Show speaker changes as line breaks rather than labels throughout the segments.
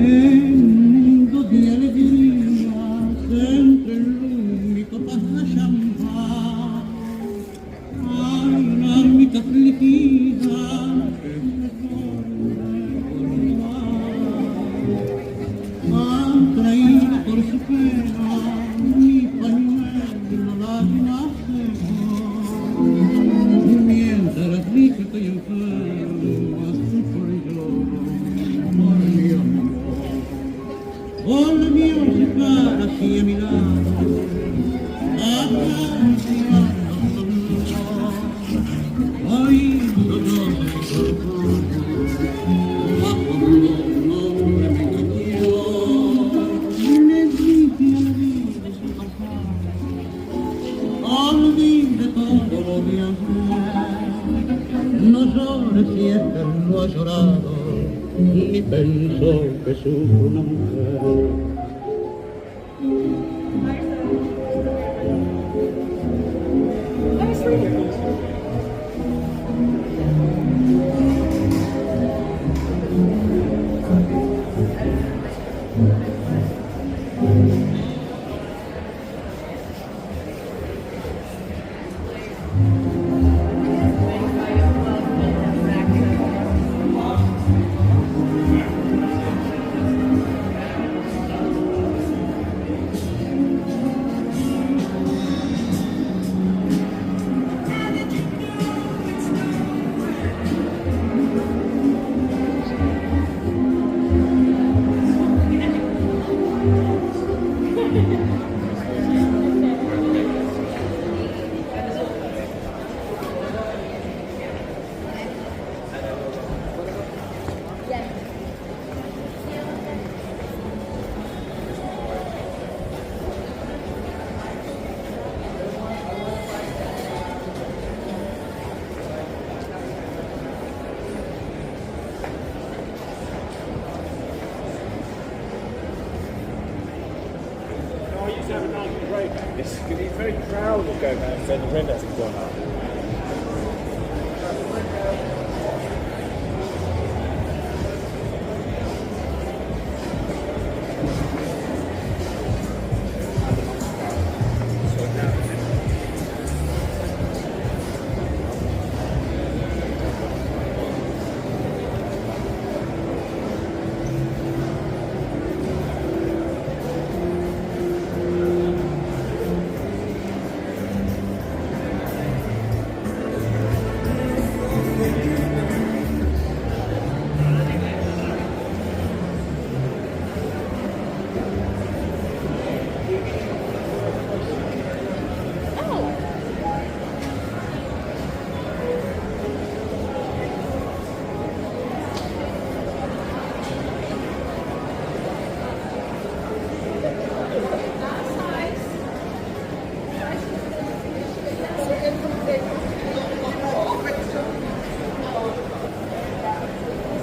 mundo de alegría, sempre l'unico passachampà. Hay una ermita afligida que me ha traído por su pena mi pañuelo lágrimas secó. Mientras dije estoy enferma, sufro yo por mi amor. Volvió a llegar aquí a mi lado, acariciando oído yo su orgullo, bajo un nombre me engañó. Le dije a la vida su pasado, olvide todo lo de ayer. No llores si es que no ha llorado, ni pensó que sufre una mujer.
It's very proud of going out and saying the rent hasn't gone up.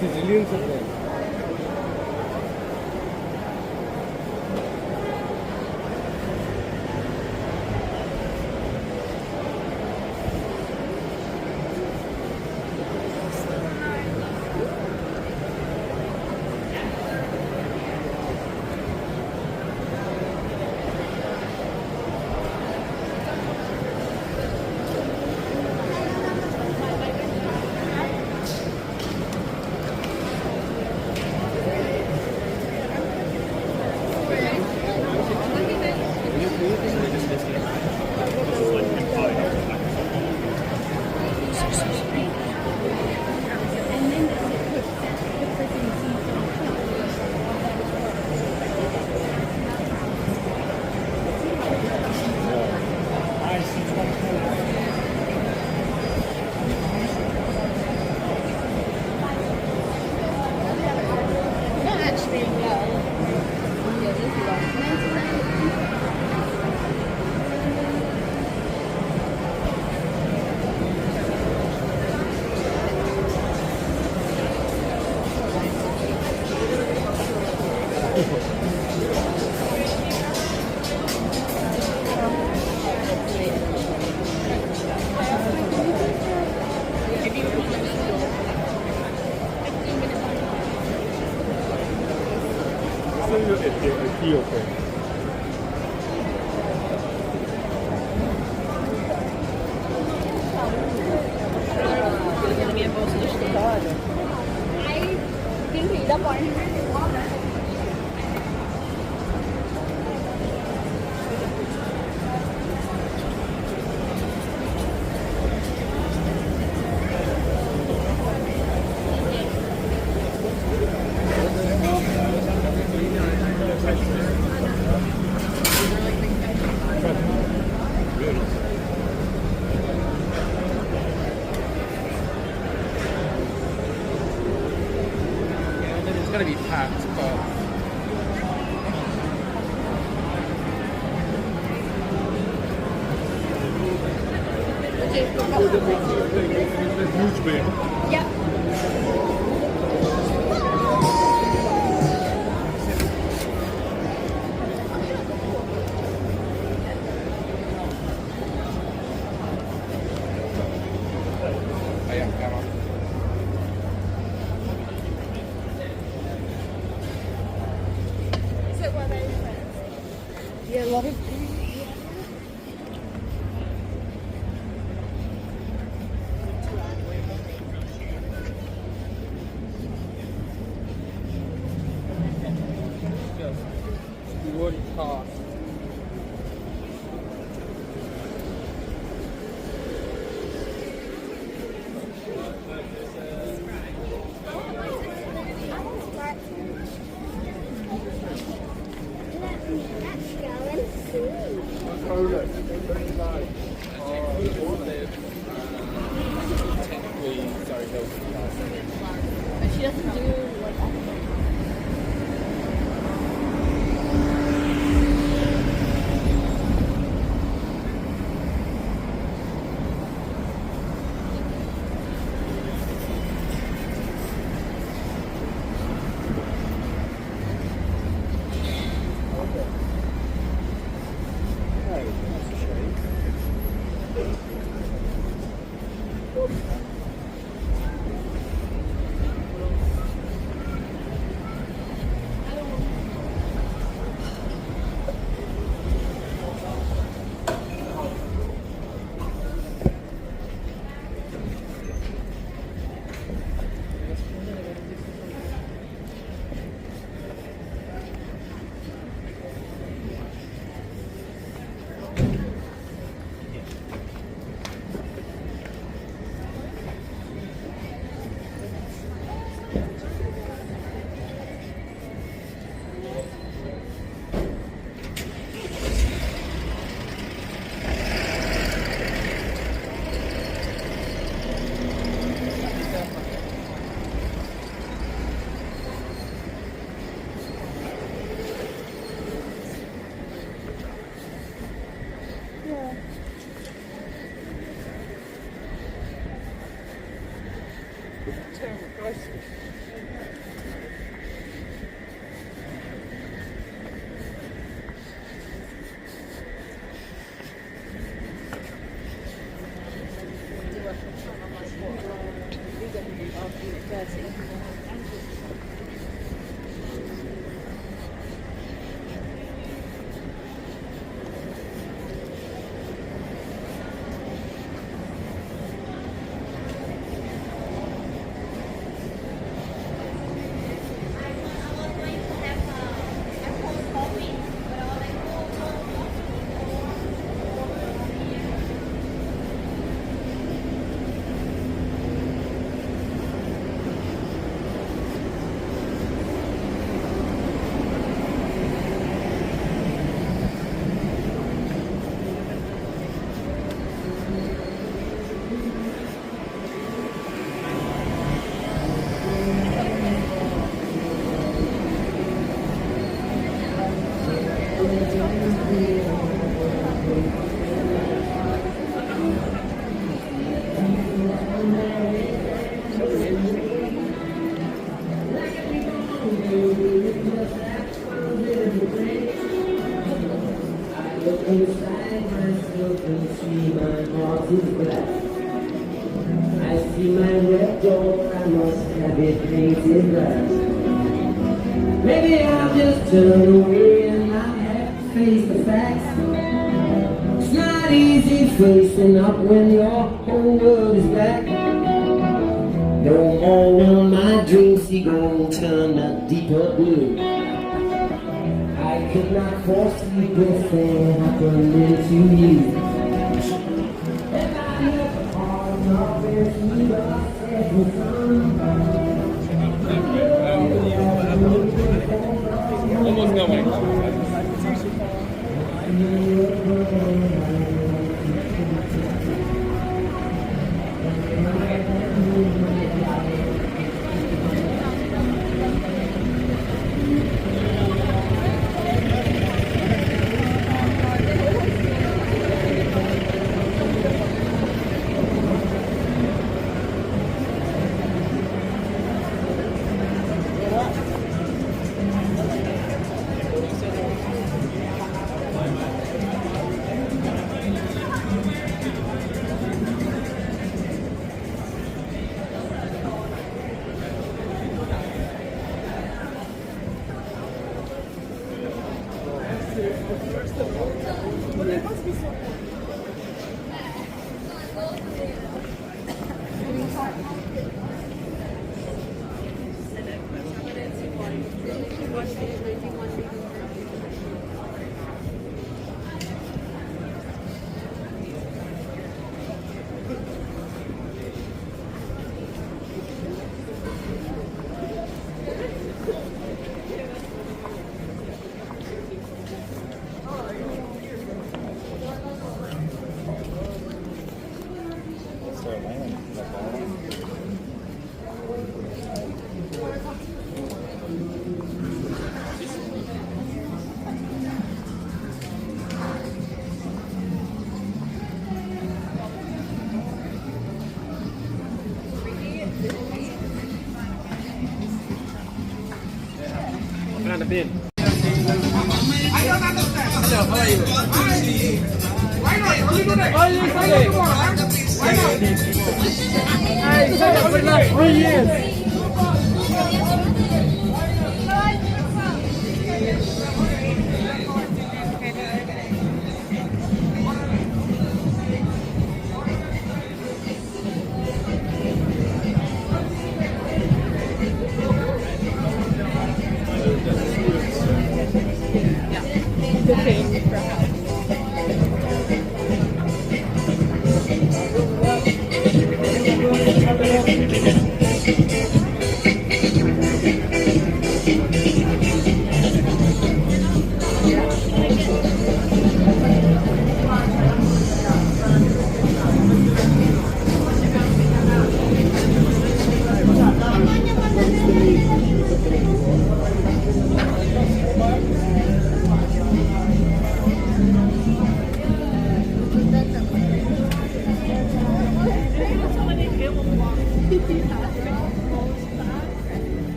Sicilians of them. tea okay.
Minha bolsa do escritório. Aí, tem que ir da porta.
It's gonna be packed, but huge bin.
Yep.
Ayan, tama.
Yeah, a lot of.
Wood cost. Technically, sorry, no.
But she doesn't do like that.
Hey, that's a shame.
Yeah.
Terrible prices.
Inside myself and see my heart is black. I see my red door, I must have it painted black. Maybe I'll just turn away and face the facts. It's not easy facing up when your whole world is black. No more will my dream seagull turn a deeper blue. I could not foresee this thing happening to you. If I look hard enough, there's neither said will come.
Almost got one. Found a bin. Hello, how are you? Why not? Oh, yes.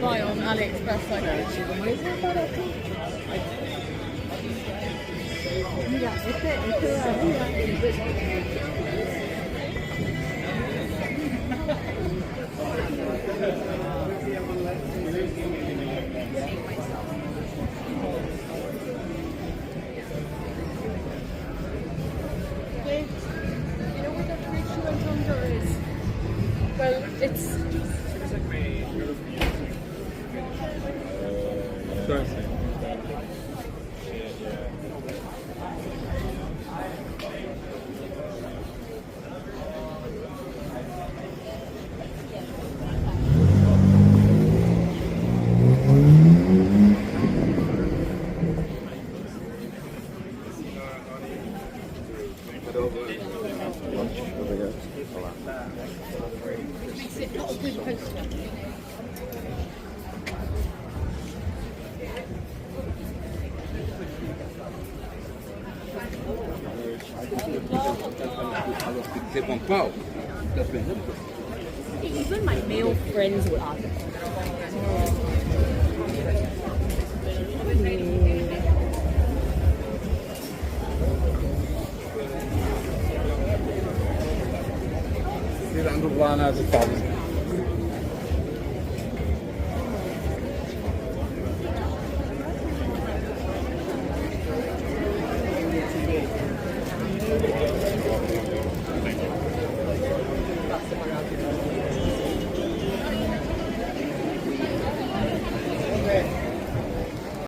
Buy on AliExpress, I know. Mira, este de arriba. You know what that picture on Tumblr is? Well, it's makes it not a good poster. Even my male friends will ask.
这两个瓜呢是早